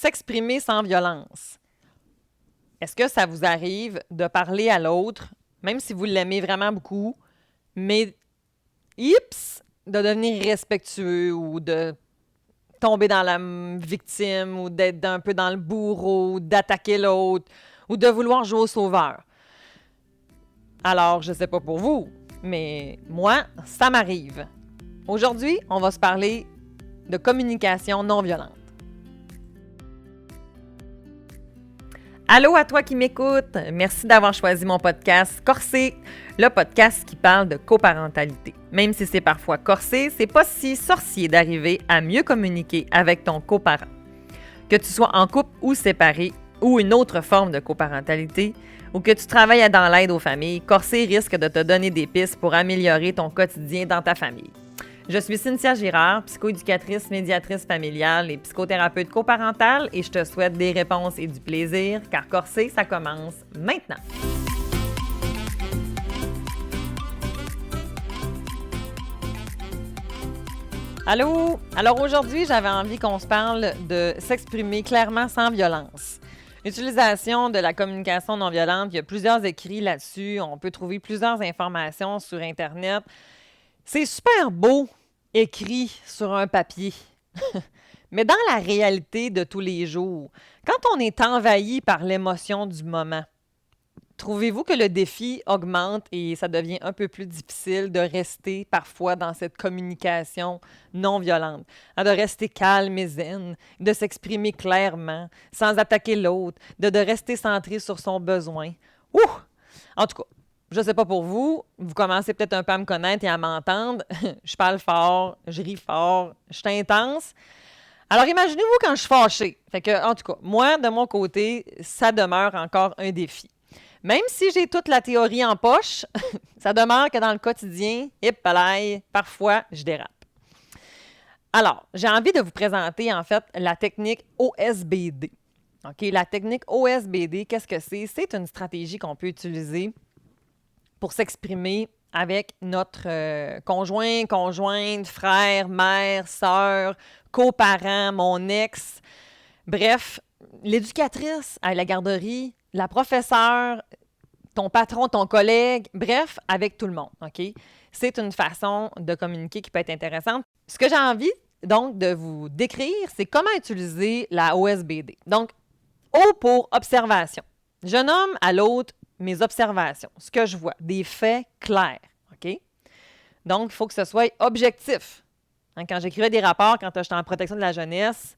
s'exprimer sans violence. Est-ce que ça vous arrive de parler à l'autre, même si vous l'aimez vraiment beaucoup, mais de devenir irrespectueux ou de tomber dans la victime ou d'être un peu dans le bourreau, d'attaquer l'autre ou de vouloir jouer au sauveur? Alors, je sais pas pour vous, mais moi, ça m'arrive. Aujourd'hui, on va se parler de communication non violente. Allô à toi qui m'écoutes! Merci d'avoir choisi mon podcast Corsé, le podcast qui parle de coparentalité. Même si c'est parfois corsé, c'est pas si sorcier d'arriver à mieux communiquer avec ton coparent. Que tu sois en couple ou séparé, ou une autre forme de coparentalité, ou que tu travailles dans l'aide aux familles, Corsé risque de te donner des pistes pour améliorer ton quotidien dans ta famille. Je suis Cynthia Girard, psychoéducatrice, médiatrice familiale et psychothérapeute coparentale et je te souhaite des réponses et du plaisir car Corsé, ça commence maintenant. Allô? Alors aujourd'hui, j'avais envie qu'on se parle de s'exprimer clairement sans violence. L'utilisation de la communication non violente, il y a plusieurs écrits là-dessus, on peut trouver plusieurs informations sur Internet. C'est super beau écrit sur un papier. Mais dans la réalité de tous les jours, quand on est envahi par l'émotion du moment, trouvez-vous que le défi augmente et ça devient un peu plus difficile de rester parfois dans cette communication non violente, de rester calme et zen, de s'exprimer clairement, sans attaquer l'autre, de rester centré sur son besoin? Ouh! En tout cas, je ne sais pas pour vous, vous commencez peut-être un peu à me connaître et à m'entendre. Je parle fort, je ris fort, je suis intense. Alors imaginez-vous quand je suis fâchée. Fait que, en tout cas, moi, de mon côté, ça demeure encore un défi. Même si j'ai toute la théorie en poche, ça demeure que dans le quotidien, parfois, je dérape. Alors, j'ai envie de vous présenter, en fait, la technique OSBD. OK, la technique OSBD, qu'est-ce que c'est? C'est une stratégie qu'on peut utiliser pour s'exprimer avec notre conjoint, conjointe, frère, mère, sœur, coparent, mon ex. Bref, l'éducatrice à la garderie, la professeure, ton patron, ton collègue, bref, avec tout le monde, OK? C'est une façon de communiquer qui peut être intéressante. Ce que j'ai envie, donc, de vous décrire, c'est comment utiliser la OSBD. Donc, O pour observation. Je nomme à l'autre mes observations, ce que je vois, des faits clairs, OK? Donc, il faut que ce soit objectif. Hein, quand j'écrivais des rapports, quand j'étais en protection de la jeunesse,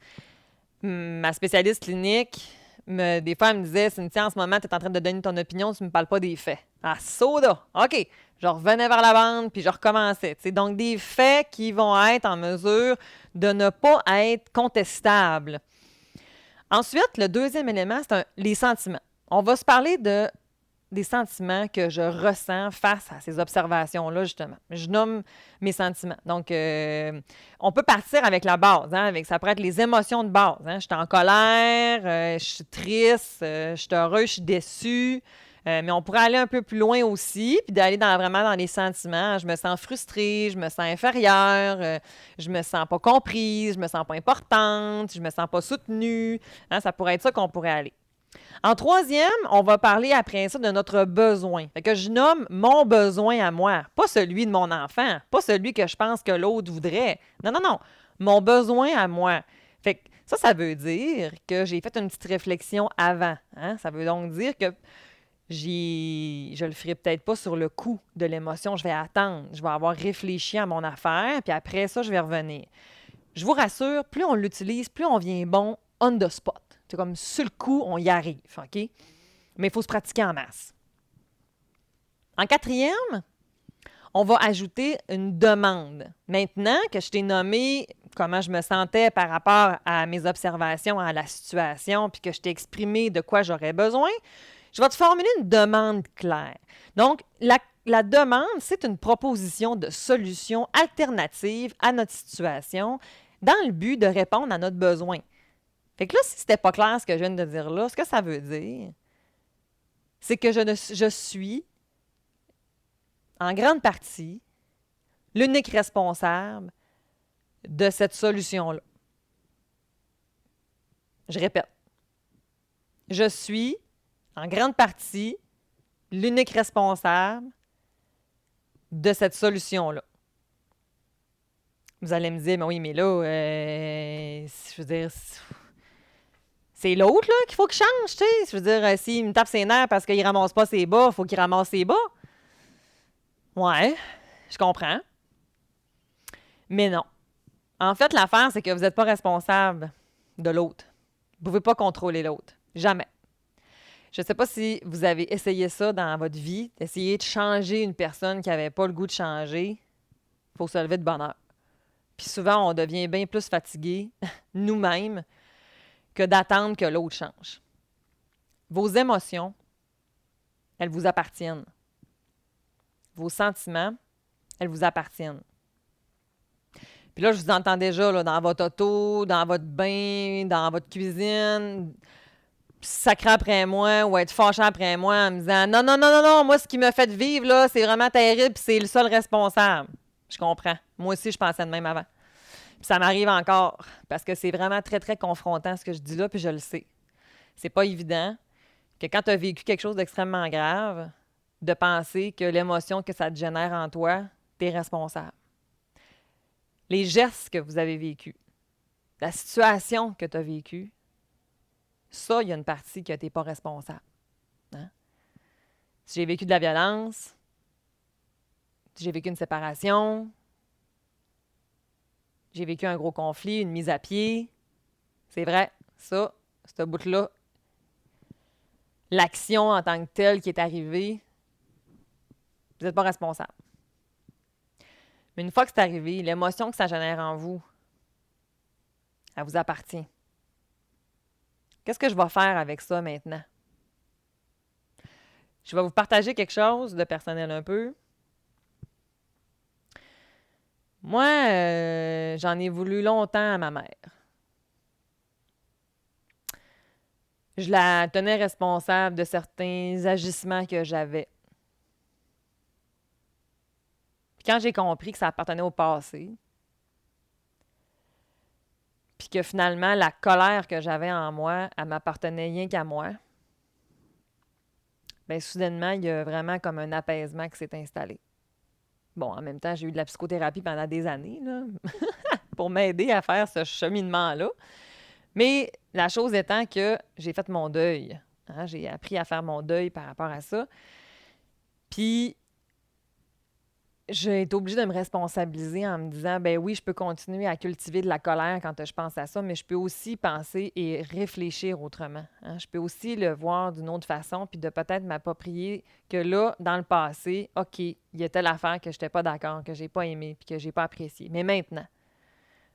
ma spécialiste clinique, des fois, elle me disait, Cynthia, en ce moment, tu es en train de donner ton opinion, tu ne me parles pas des faits. Ah, soda! OK. Je revenais vers la bande, puis je recommençais. T'sais. Donc, des faits qui vont être en mesure de ne pas être contestables. Ensuite, le deuxième élément, c'est les sentiments. On va se parler des sentiments que je ressens face à ces observations-là, justement. Je nomme mes sentiments. Donc, on peut partir avec la base. Hein, ça pourrait être les émotions de base. Hein. Je suis en colère, je suis triste, je suis heureux, je suis déçu. Mais on pourrait aller un peu plus loin aussi, puis d'aller vraiment dans les sentiments. Je me sens frustrée, je me sens inférieure, je me sens pas comprise, je me sens pas importante, je me sens pas soutenue. Hein, ça pourrait être ça qu'on pourrait aller. En troisième, on va parler après ça de notre besoin. Fait que je nomme mon besoin à moi, pas celui de mon enfant, pas celui que je pense que l'autre voudrait. Non, non, non. Mon besoin à moi. Fait que ça veut dire que j'ai fait une petite réflexion avant. Hein? Ça veut donc dire que je le ferai peut-être pas sur le coup de l'émotion. Je vais attendre. Je vais avoir réfléchi à mon affaire, puis après ça, je vais revenir. Je vous rassure, plus on l'utilise, plus on vient bon on the spot. C'est comme sur le coup, on y arrive, OK? Mais il faut se pratiquer en masse. En quatrième, on va ajouter une demande. Maintenant que je t'ai nommé comment je me sentais par rapport à mes observations, à la situation, puis que je t'ai exprimé de quoi j'aurais besoin, je vais te formuler une demande claire. Donc, la demande, c'est une proposition de solution alternative à notre situation dans le but de répondre à notre besoin. Fait que là, si c'était pas clair ce que je viens de dire là, ce que ça veut dire, c'est que je suis, en grande partie, l'unique responsable de cette solution-là. Je répète, je suis en grande partie l'unique responsable de cette solution-là. Vous allez me dire, mais oui, mais là, je veux dire, c'est l'autre là qu'il faut qu'il change, tu sais. Je veux dire, s'il me tape ses nerfs parce qu'il ramasse pas ses bas, il faut qu'il ramasse ses bas. Ouais, je comprends. Mais non. En fait, l'affaire, c'est que vous n'êtes pas responsable de l'autre. Vous ne pouvez pas contrôler l'autre. Jamais. Je ne sais pas si vous avez essayé ça dans votre vie, d'essayer de changer une personne qui n'avait pas le goût de changer. Il faut se lever de bonne heure. Puis souvent, on devient bien plus fatigué, nous-mêmes, que d'attendre que l'autre change. Vos émotions, elles vous appartiennent. Vos sentiments, elles vous appartiennent. Puis là, je vous entends déjà là, dans votre auto, dans votre bain, dans votre cuisine, sacrer après moi ou être fâché après moi en me disant non, non, non, non, non, moi, ce qui m'a fait vivre, là, c'est vraiment terrible, puis c'est le seul responsable. Je comprends. Moi aussi, je pensais de même avant. Puis ça m'arrive encore, parce que c'est vraiment très, très confrontant ce que je dis là, puis je le sais. C'est pas évident que quand tu as vécu quelque chose d'extrêmement grave, de penser que l'émotion que ça te génère en toi, tu es responsable. Les gestes que vous avez vécus, la situation que tu as vécue, ça, il y a une partie que tu n'es pas responsable. Hein? Si j'ai vécu de la violence, si j'ai vécu une séparation, j'ai vécu un gros conflit, une mise à pied, c'est vrai, ça, ce bout-là, l'action en tant que telle qui est arrivée, vous n'êtes pas responsable. Mais une fois que c'est arrivé, l'émotion que ça génère en vous, elle vous appartient. Qu'est-ce que je vais faire avec ça maintenant? Je vais vous partager quelque chose de personnel un peu. Moi, j'en ai voulu longtemps à ma mère. Je la tenais responsable de certains agissements que j'avais. Puis quand j'ai compris que ça appartenait au passé, puis que finalement, la colère que j'avais en moi, elle m'appartenait rien qu'à moi, bien, soudainement, il y a vraiment comme un apaisement qui s'est installé. Bon, en même temps, j'ai eu de la psychothérapie pendant des années, là, pour m'aider à faire ce cheminement-là. Mais la chose étant que j'ai fait mon deuil. Hein, j'ai appris à faire mon deuil par rapport à ça. Puis, j'ai été obligée de me responsabiliser en me disant, ben oui, je peux continuer à cultiver de la colère quand je pense à ça, mais je peux aussi penser et réfléchir autrement. Hein. Je peux aussi le voir d'une autre façon, puis de peut-être m'approprier que là, dans le passé, OK, il y a telle affaire que je n'étais pas d'accord, que j'ai pas aimé, puis que j'ai pas apprécié. Mais maintenant,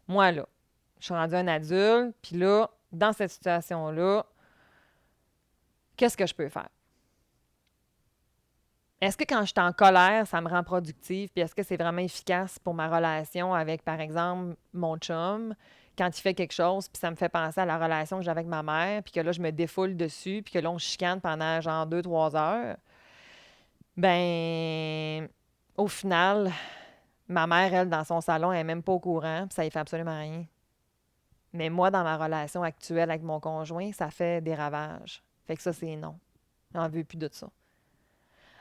moi, là, je suis rendue un adulte, puis là, dans cette situation-là, qu'est-ce que je peux faire? Est-ce que quand je suis en colère, ça me rend productive? Puis est-ce que c'est vraiment efficace pour ma relation avec, par exemple, mon chum, quand il fait quelque chose, puis ça me fait penser à la relation que j'ai avec ma mère, puis que là, je me défoule dessus, puis que là, on chicane pendant genre 2-3 heures? Ben, au final, ma mère, elle, dans son salon, elle n'est même pas au courant, puis ça ne fait absolument rien. Mais moi, dans ma relation actuelle avec mon conjoint, ça fait des ravages. Fait que ça, c'est non. J'en veux plus de ça.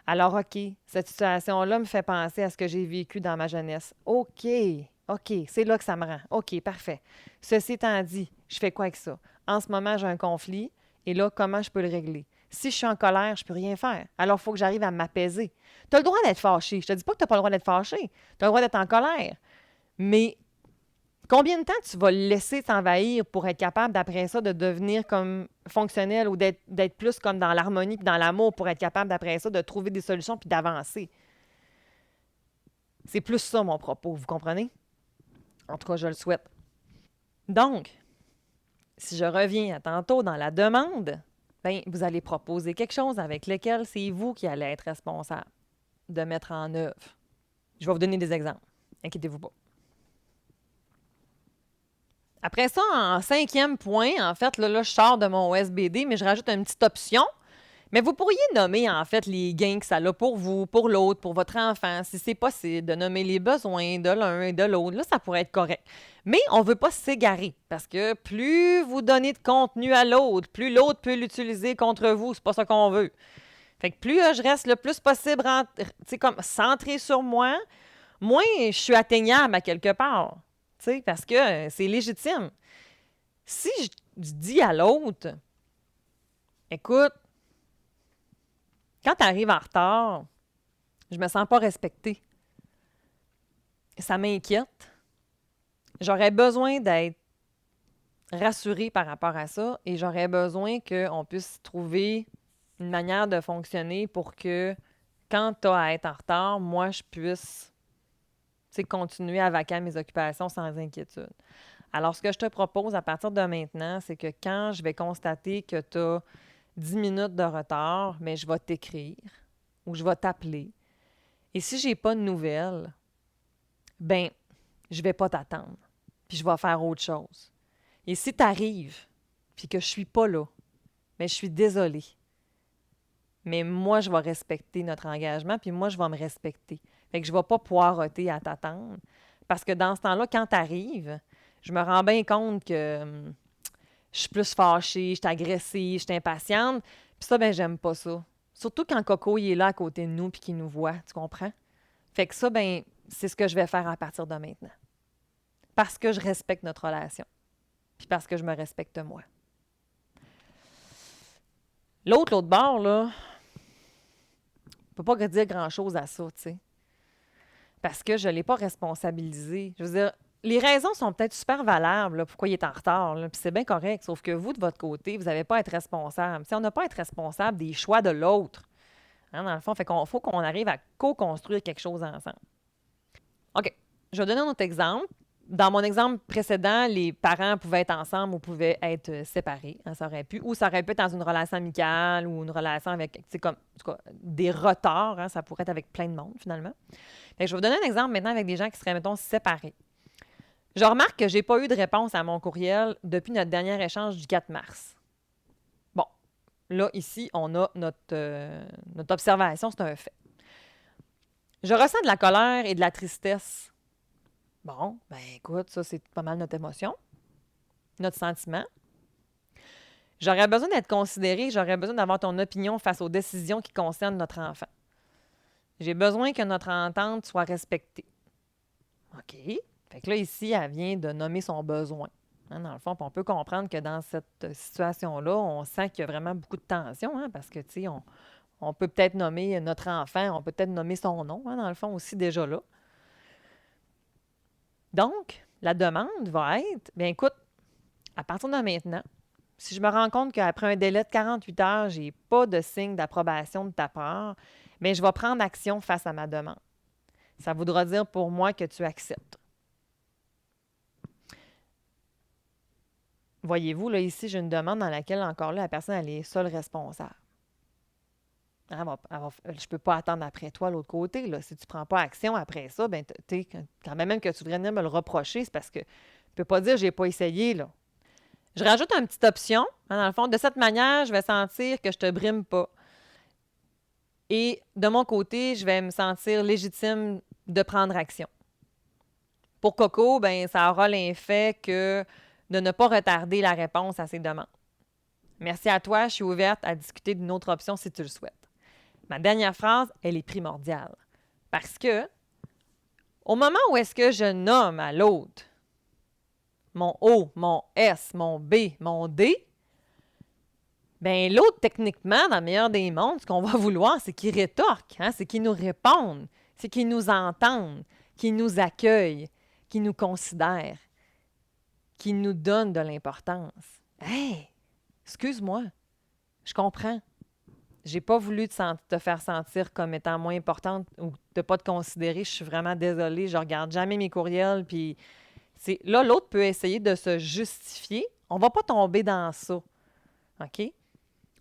Alors, OK, cette situation-là me fait penser à ce que j'ai vécu dans ma jeunesse. OK, c'est là que ça me rend. OK, parfait. Ceci étant dit, je fais quoi avec ça? En ce moment, j'ai un conflit, et là, comment je peux le régler? Si je suis en colère, je ne peux rien faire. Alors, il faut que j'arrive à m'apaiser. Tu as le droit d'être fâché. Je te dis pas que tu n'as pas le droit d'être fâché. Tu as le droit d'être en colère. Mais combien de temps tu vas le laisser t'envahir pour être capable, d'après ça, de devenir comme fonctionnel ou d'être plus comme dans l'harmonie et dans l'amour pour être capable, d'après ça, de trouver des solutions puis d'avancer? C'est plus ça, mon propos, vous comprenez? En tout cas, je le souhaite. Donc, si je reviens à tantôt dans la demande, bien, vous allez proposer quelque chose avec lequel c'est vous qui allez être responsable de mettre en œuvre. Je vais vous donner des exemples. Inquiétez-vous pas. Après ça, en 5e point, en fait, là, je sors de mon SBD, mais je rajoute une petite option. Mais vous pourriez nommer, en fait, les gains que ça a pour vous, pour l'autre, pour votre enfant, si c'est possible, de nommer les besoins de l'un et de l'autre. Là, ça pourrait être correct. Mais on ne veut pas s'égarer parce que plus vous donnez de contenu à l'autre, plus l'autre peut l'utiliser contre vous. C'est pas ça qu'on veut. Fait que plus je reste le plus possible comme centré sur moi, moins je suis atteignable à quelque part. Parce que c'est légitime. Si je dis à l'autre, écoute, quand tu arrives en retard, je me sens pas respectée. Ça m'inquiète. J'aurais besoin d'être rassurée par rapport à ça et j'aurais besoin qu'on puisse trouver une manière de fonctionner pour que quand tu as à être en retard, moi, je puisse continuer à vaquer à mes occupations sans inquiétude. Alors, ce que je te propose à partir de maintenant, c'est que quand je vais constater que tu as 10 minutes de retard, mais je vais t'écrire ou je vais t'appeler. Et si j'ai pas de nouvelles, ben, je vais pas t'attendre. Puis je vais faire autre chose. Et si tu arrives, puis que je suis pas là, ben, je suis désolée. Mais moi, je vais respecter notre engagement, puis moi, je vais me respecter. Fait que je ne vais pas poireauter à t'attendre. Parce que dans ce temps-là, quand tu arrives, je me rends bien compte que je suis plus fâchée, je suis agressive, je suis impatiente. Puis ça, ben j'aime pas ça. Surtout quand Coco il est là à côté de nous puis qu'il nous voit, tu comprends? Fait que ça, ben c'est ce que je vais faire à partir de maintenant. Parce que je respecte notre relation. Puis parce que je me respecte moi. L'autre bord, là, je ne peux pas dire grand-chose à ça, tu sais. Parce que je ne l'ai pas responsabilisé. Je veux dire, les raisons sont peut-être super valables, là, pourquoi il est en retard, là, puis c'est bien correct, sauf que vous, de votre côté, vous n'avez pas à être responsable. On n'a pas à être responsable des choix de l'autre. Hein, dans le fond, faut qu'on arrive à co-construire quelque chose ensemble. OK. Je vais donner un autre exemple. Dans mon exemple précédent, les parents pouvaient être ensemble ou pouvaient être séparés. Hein, ça aurait pu. Ou ça aurait pu être dans une relation amicale ou une relation avec, tu sais, comme, en tout cas, des retards. Hein, ça pourrait être avec plein de monde, finalement. Fait que je vais vous donner un exemple maintenant avec des gens qui seraient, mettons, séparés. Je remarque que je n'ai pas eu de réponse à mon courriel depuis notre dernier échange du 4 mars. Bon, là, ici, on a notre observation, c'est un fait. Je ressens de la colère et de la tristesse. Bon, ben écoute, ça, c'est pas mal notre émotion, notre sentiment. J'aurais besoin d'être considérée, j'aurais besoin d'avoir ton opinion face aux décisions qui concernent notre enfant. J'ai besoin que notre entente soit respectée. OK. Fait que là, ici, elle vient de nommer son besoin. Hein, dans le fond, on peut comprendre que dans cette situation-là, on sent qu'il y a vraiment beaucoup de tension, hein, parce que, tu sais, on peut peut-être nommer notre enfant, on peut peut-être nommer son nom, hein, dans le fond, aussi déjà là. Donc, la demande va être, bien écoute, à partir de maintenant, si je me rends compte qu'après un délai de 48 heures, je n'ai pas de signe d'approbation de ta part, bien, je vais prendre action face à ma demande. Ça voudra dire pour moi que tu acceptes. Voyez-vous, là, ici, j'ai une demande dans laquelle, encore là, la personne, elle est seule responsable. Je ne peux pas attendre après toi, l'autre côté. Là. Si tu ne prends pas action après ça, bien, quand même que tu voudrais venir me le reprocher, c'est parce que tu ne peux pas dire que je n'ai pas essayé, là. Je rajoute une petite option. Hein, dans le fond, de cette manière, je vais sentir que je ne te brime pas. Et de mon côté, je vais me sentir légitime de prendre action. Pour Coco, ben, ça aura l'effet que de ne pas retarder la réponse à ses demandes. Merci à toi, je suis ouverte à discuter d'une autre option si tu le souhaites. Ma dernière phrase, elle est primordiale. Parce que, au moment où est-ce que je nomme à l'autre mon O, mon S, mon B, mon D, bien, l'autre, techniquement, dans le meilleur des mondes, ce qu'on va vouloir, c'est qu'il rétorque, hein? C'est qu'il nous réponde, c'est qu'il nous entende, qu'il nous accueille, qu'il nous considère, qu'il nous donne de l'importance. Hey, excuse-moi, je comprends. J'ai pas voulu te faire sentir comme étant moins importante ou de pas te considérer. Je suis vraiment désolée. Je regarde jamais mes courriels. Puis là, l'autre peut essayer de se justifier. On va pas tomber dans ça. OK?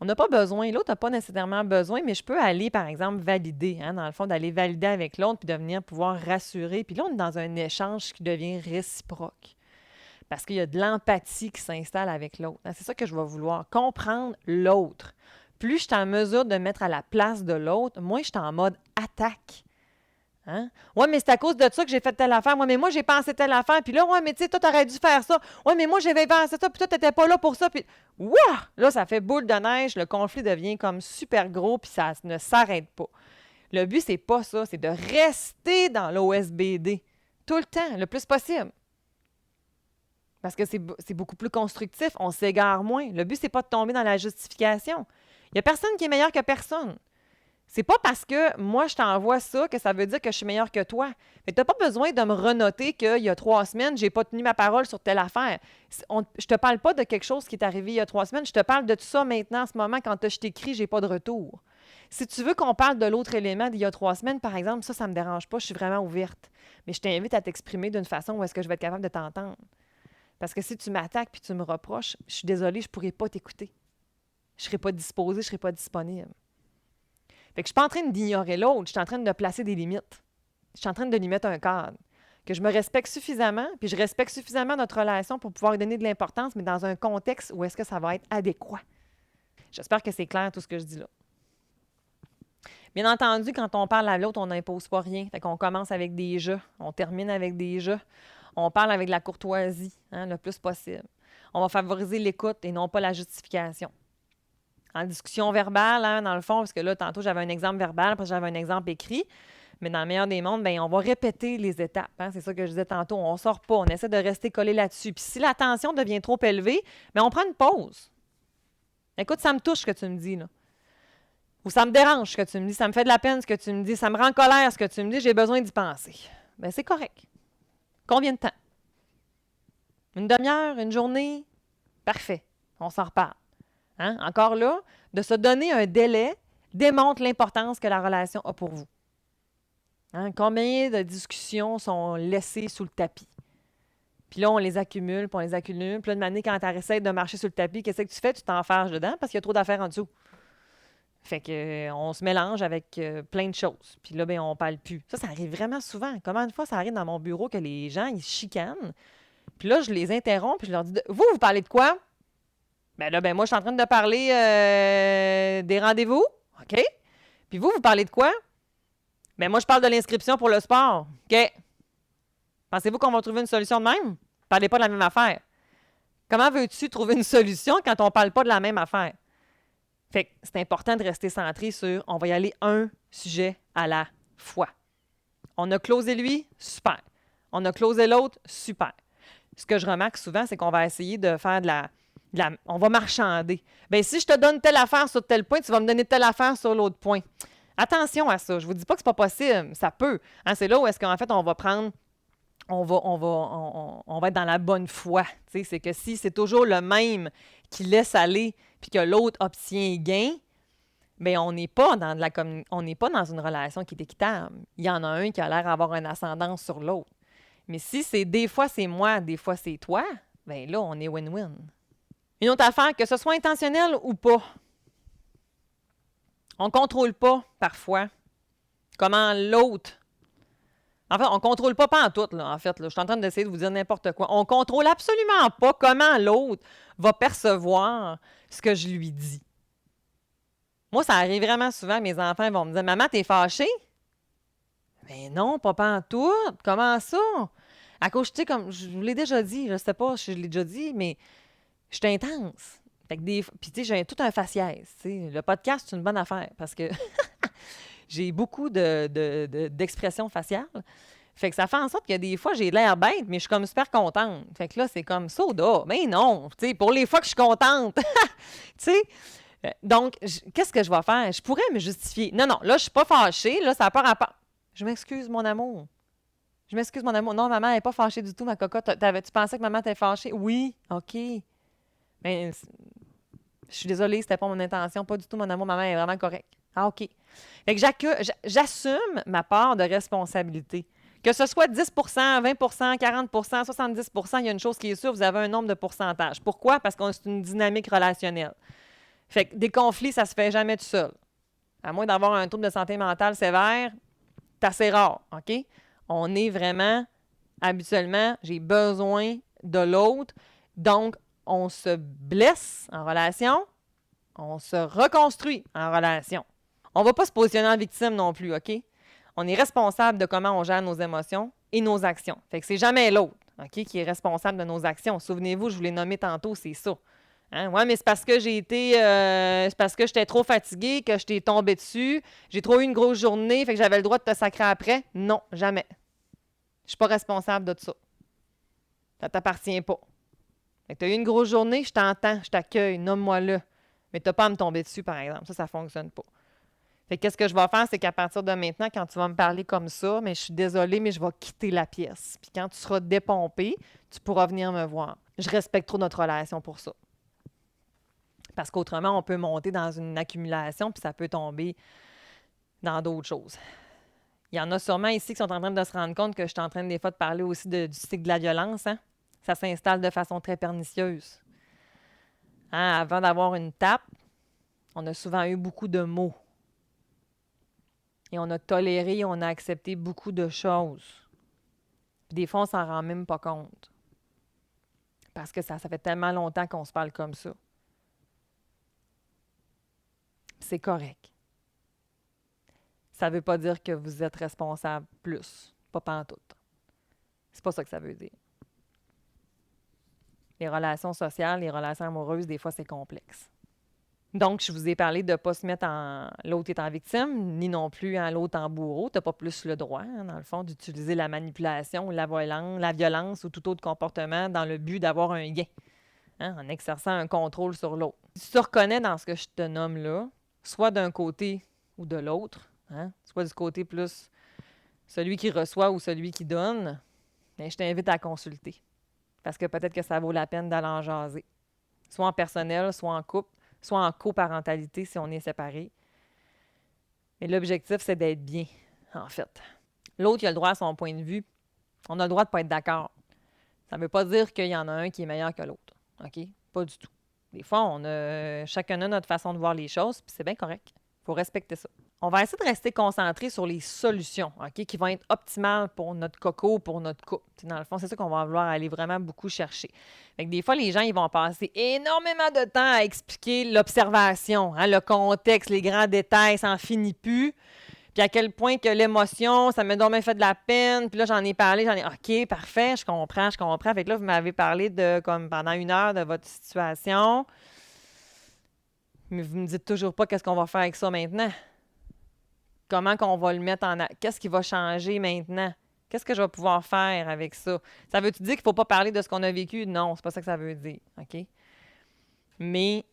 On n'a pas besoin. L'autre n'a pas nécessairement besoin, mais je peux aller, par exemple, valider. Hein, dans le fond, d'aller valider avec l'autre puis de venir pouvoir rassurer. Puis là, on est dans un échange qui devient réciproque. Parce qu'il y a de l'empathie qui s'installe avec l'autre. Hein, c'est ça que je vais vouloir. Comprendre l'autre. Plus je suis en mesure de mettre à la place de l'autre, moins je suis en mode attaque. Hein? Ouais, mais c'est à cause de ça que j'ai fait telle affaire. Ouais, mais moi, j'ai pensé telle affaire. Puis là, ouais, mais tu sais, toi, t'aurais dû faire ça. Ouais, mais moi, j'avais pensé ça. Puis toi, t'étais pas là pour ça. Puis, ouah! Là, ça fait boule de neige. Le conflit devient comme super gros. Puis ça ne s'arrête pas. Le but, c'est pas ça. C'est de rester dans l'OSBD. Tout le temps, le plus possible. Parce que c'est beaucoup plus constructif. On s'égare moins. Le but, c'est pas de tomber dans la justification. Il n'y a personne qui est meilleur que personne. C'est pas parce que moi, je t'envoie ça que ça veut dire que je suis meilleur que toi. Mais tu n'as pas besoin de me renoter qu'il y a 3 semaines, j'ai pas tenu ma parole sur telle affaire. Je te parle pas de quelque chose qui est arrivé il y a 3 semaines. Je te parle de tout ça maintenant, en ce moment, quand je t'écris, j'ai pas de retour. Si tu veux qu'on parle de l'autre élément d'il y a 3 semaines, par exemple, ça me dérange pas. Je suis vraiment ouverte. Mais je t'invite à t'exprimer d'une façon où est-ce que je vais être capable de t'entendre. Parce que si tu m'attaques puis tu me reproches, je suis désolée, je pourrai pas t'écouter. Je serai pas disposée, je serai pas disponible. Fait que je suis pas en train d'ignorer l'autre, je suis en train de placer des limites. Je suis en train de lui mettre un cadre. Que je me respecte suffisamment, puis je respecte suffisamment notre relation pour pouvoir lui donner de l'importance, mais dans un contexte où est-ce que ça va être adéquat. J'espère que c'est clair tout ce que je dis là. Bien entendu, quand on parle à l'autre, on n'impose pas rien. Fait qu'on commence avec des jeux, on termine avec des jeux. On parle avec de la courtoisie, le plus possible. On va favoriser l'écoute et non pas la justification. En discussion verbale, dans le fond, parce que là, tantôt, j'avais un exemple verbal, après j'avais un exemple écrit. Mais dans le meilleur des mondes, bien, on va répéter les étapes. C'est ça que je disais tantôt. On ne sort pas. On essaie de rester collé là-dessus. Puis si la tension devient trop élevée, bien, on prend une pause. Écoute, ça me touche ce que tu me dis, là. Ou ça me dérange ce que tu me dis. Ça me fait de la peine ce que tu me dis. Ça me rend en colère ce que tu me dis. J'ai besoin d'y penser. Bien, c'est correct. Combien de temps? Une demi-heure? Une journée? Parfait. On s'en reparle. Encore là, de se donner un délai démontre l'importance que la relation a pour vous. Combien de discussions sont laissées sous le tapis? Puis là, on les accumule, puis on les accumule. Puis là, de manière, quand tu essaies de marcher sur le tapis, qu'est-ce que tu fais? Tu t'enfarges dedans parce qu'il y a trop d'affaires en dessous. Fait que on se mélange avec plein de choses. Puis là, ben on parle plus. Ça arrive vraiment souvent. Combien de fois ça arrive dans mon bureau que les gens, ils se chicanent? Puis là, je les interromps, puis je leur dis, vous parlez de quoi? Ben là, moi, je suis en train de parler des rendez-vous. OK? Puis vous parlez de quoi? Ben moi, je parle de l'inscription pour le sport. OK? Pensez-vous qu'on va trouver une solution de même? Parlez pas de la même affaire. Comment veux-tu trouver une solution quand on ne parle pas de la même affaire? Fait que c'est important de rester centré sur on va y aller un sujet à la fois. On a closé lui, super. On a closé l'autre, super. Ce que je remarque souvent, c'est qu'on va essayer de faire on va marchander. Bien, si je te donne telle affaire sur tel point, tu vas me donner telle affaire sur l'autre point. Attention à ça. Je ne vous dis pas que ce n'est pas possible. Ça peut. C'est là où est-ce qu'en fait, on va prendre... On va être dans la bonne foi. C'est que si c'est toujours le même qui laisse aller puis que l'autre obtient gain, bien, on n'est pas on n'est pas dans une relation qui est équitable. Il y en a un qui a l'air d'avoir une ascendance sur l'autre. Mais si c'est des fois c'est moi, des fois c'est toi, bien là, on est win-win. Une autre affaire, que ce soit intentionnel ou pas, on ne contrôle pas, parfois, comment l'autre... En fait, on ne contrôle pas en tout, là, en fait. Là. Je suis en train d'essayer de vous dire n'importe quoi. On ne contrôle absolument pas comment l'autre va percevoir ce que je lui dis. Moi, ça arrive vraiment souvent, mes enfants vont me dire « Maman, t'es fâchée? » Mais non, pas en tout. Comment ça? À cause, tu sais, comme je vous l'ai déjà dit, je ne sais pas si je l'ai déjà dit, mais je suis intense. Fait que puis, tu sais, j'ai tout un faciès. Le podcast, c'est une bonne affaire parce que j'ai beaucoup d'expressions faciales. Fait que ça fait en sorte que des fois, j'ai l'air bête, mais je suis comme super contente. Fait que là, c'est comme soda. Mais non, tu sais, pour les fois que je suis contente. Tu sais? Donc, qu'est-ce que je vais faire? Je pourrais me justifier. Non, là, je suis pas fâchée. Là, ça n'a pas rapport. Je m'excuse, mon amour. Je m'excuse, mon amour. Non, maman, elle n'est pas fâchée du tout, ma cocotte. Tu pensais que maman était fâchée? Oui, OK. Mais je suis désolée, c'était pas mon intention. Pas du tout, mon amour. Maman est vraiment correcte. Ah, OK. Fait que j'assume ma part de responsabilité. Que ce soit 10 20 40 70 il y a une chose qui est sûre, vous avez un nombre de pourcentages. Pourquoi? Parce que c'est une dynamique relationnelle. Fait que des conflits, ça se fait jamais tout seul. À moins d'avoir un trouble de santé mentale sévère, c'est assez rare, OK? On est vraiment, habituellement, j'ai besoin de l'autre. Donc, on se blesse en relation, on se reconstruit en relation. On ne va pas se positionner en victime non plus, OK? On est responsable de comment on gère nos émotions et nos actions. Fait que c'est jamais l'autre, OK, qui est responsable de nos actions. Souvenez-vous, je vous l'ai nommé tantôt, c'est ça. Hein? Ouais, mais c'est parce que c'est parce que j'étais trop fatiguée, que je t'ai tombé dessus, j'ai trop eu une grosse journée, fait que j'avais le droit de te sacrer après. Non, jamais. Je suis pas responsable de ça. Ça t'appartient pas. Fait que t'as eu une grosse journée, je t'entends, je t'accueille, nomme-moi là. Mais t'as pas à me tomber dessus, par exemple. Ça fonctionne pas. Fait que qu'est-ce que je vais faire, c'est qu'à partir de maintenant, quand tu vas me parler comme ça, mais je suis désolée, mais je vais quitter la pièce. Puis quand tu seras dépompé, tu pourras venir me voir. Je respecte trop notre relation pour ça. Parce qu'autrement, on peut monter dans une accumulation, puis ça peut tomber dans d'autres choses. Il y en a sûrement ici qui sont en train de se rendre compte que je suis en train des fois de parler aussi du cycle de la violence. Hein? Ça s'installe de façon très pernicieuse. Hein? Avant d'avoir une tape, on a souvent eu beaucoup de mots. Et on a toléré, on a accepté beaucoup de choses. Puis des fois, on s'en rend même pas compte. Parce que ça fait tellement longtemps qu'on se parle comme ça. C'est correct. Ça ne veut pas dire que vous êtes responsable plus. Pas pantoute. C'est pas ça que ça veut dire. Les relations sociales, les relations amoureuses, des fois, c'est complexe. Donc, je vous ai parlé de ne pas se mettre en... L'autre est en victime, ni non plus l'autre en bourreau. Tu n'as pas plus le droit, hein, dans le fond, d'utiliser la manipulation, la violence ou tout autre comportement dans le but d'avoir un gain, hein, en exerçant un contrôle sur l'autre. Si tu te reconnais dans ce que je te nomme là, soit d'un côté ou de l'autre, hein, soit du côté plus celui qui reçoit ou celui qui donne, bien, je t'invite à consulter. Parce que peut-être que ça vaut la peine d'aller en jaser. Soit en personnel, soit en couple, soit en coparentalité si on est séparés. Mais l'objectif, c'est d'être bien, en fait. L'autre, il a le droit à son point de vue. On a le droit de ne pas être d'accord. Ça ne veut pas dire qu'il y en a un qui est meilleur que l'autre. OK? Pas du tout. Des fois, chacun a notre façon de voir les choses, puis c'est bien correct. Il faut respecter ça. On va essayer de rester concentré sur les solutions, OK, qui vont être optimales pour notre coco, pour notre couple. Dans le fond, c'est ça qu'on va vouloir aller vraiment beaucoup chercher. Fait que des fois, les gens, ils vont passer énormément de temps à expliquer l'observation, hein, le contexte, les grands détails, ça n'en finit plus. Puis à quel point que l'émotion, ça m'a donc fait de la peine. Puis là, j'en ai parlé, OK, parfait, je comprends. Fait que là, vous m'avez parlé de, comme pendant 1 heure de votre situation. Mais vous me dites toujours pas qu'est-ce qu'on va faire avec ça maintenant. Comment qu'on va le mettre Qu'est-ce qui va changer maintenant? Qu'est-ce que je vais pouvoir faire avec ça? Ça veut-tu dire qu'il ne faut pas parler de ce qu'on a vécu? Non, c'est pas ça que ça veut dire, OK? Mais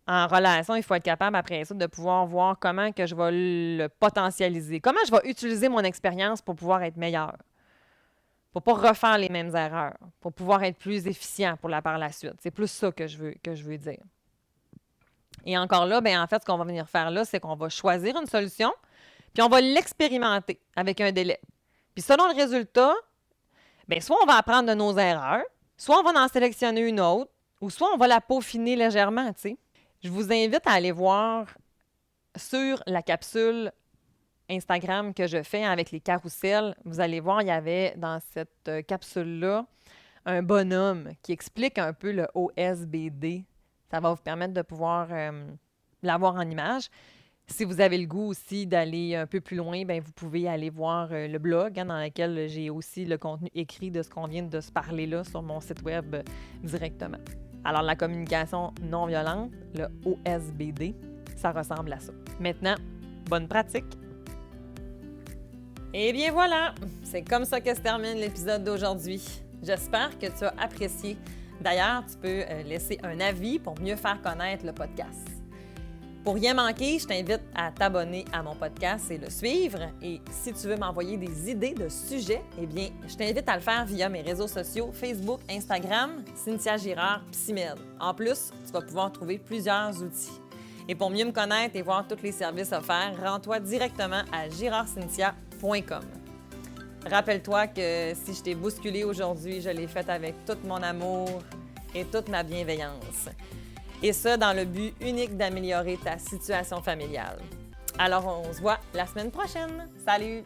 en relation, il faut être capable, après ça, de pouvoir voir comment que je vais le potentialiser. Comment je vais utiliser mon expérience pour pouvoir être meilleur. Pour ne pas refaire les mêmes erreurs. Pour pouvoir être plus efficient par la suite. C'est plus ça que je veux dire. Et encore là, bien, en fait, ce qu'on va venir faire là, c'est qu'on va choisir une solution, puis on va l'expérimenter avec un délai. Puis selon le résultat, bien, soit on va apprendre de nos erreurs, soit on va en sélectionner une autre, ou soit on va la peaufiner légèrement, tu sais. Je vous invite à aller voir sur la capsule Instagram que je fais avec les carousels. Vous allez voir, il y avait dans cette capsule-là un bonhomme qui explique un peu le OSBD. Ça va vous permettre de pouvoir l'avoir en image. Si vous avez le goût aussi d'aller un peu plus loin, bien, vous pouvez aller voir le blog dans lequel j'ai aussi le contenu écrit de ce qu'on vient de se parler là sur mon site web directement. Alors, la communication non violente, le OSBD, ça ressemble à ça. Maintenant, bonne pratique! Et bien voilà, c'est comme ça que se termine l'épisode d'aujourd'hui. J'espère que tu as apprécié. D'ailleurs, tu peux laisser un avis pour mieux faire connaître le podcast. Pour rien manquer, je t'invite à t'abonner à mon podcast et le suivre. Et si tu veux m'envoyer des idées de sujets, eh bien, je t'invite à le faire via mes réseaux sociaux, Facebook, Instagram, Cynthia Girard, Psymed. En plus, tu vas pouvoir trouver plusieurs outils. Et pour mieux me connaître et voir tous les services offerts, rends-toi directement à girardcynthia.com. Rappelle-toi que si je t'ai bousculé aujourd'hui, je l'ai fait avec tout mon amour et toute ma bienveillance. Et ça, dans le but unique d'améliorer ta situation familiale. Alors, on se voit la semaine prochaine. Salut!